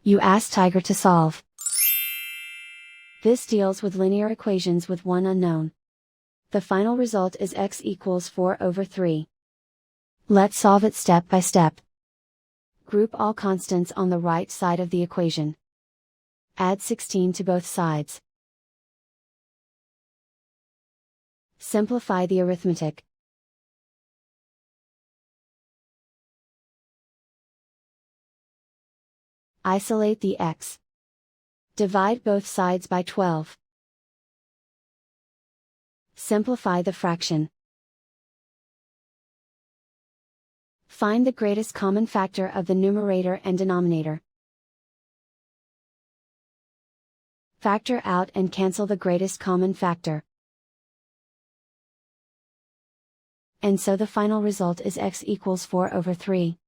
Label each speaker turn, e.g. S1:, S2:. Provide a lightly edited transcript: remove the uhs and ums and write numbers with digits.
S1: You ask Tiger to solve. This deals with linear equations with one unknown. The final result is x equals 4/3. Let's solve it step by step. Group all constants on the right side of the equation. Add 16 to both sides. Simplify the arithmetic. Isolate the x. Divide both sides by 12. Simplify the fraction. Find the greatest common factor of the numerator and denominator. Factor out and cancel the greatest common factor. And so the final result is x equals 4/3.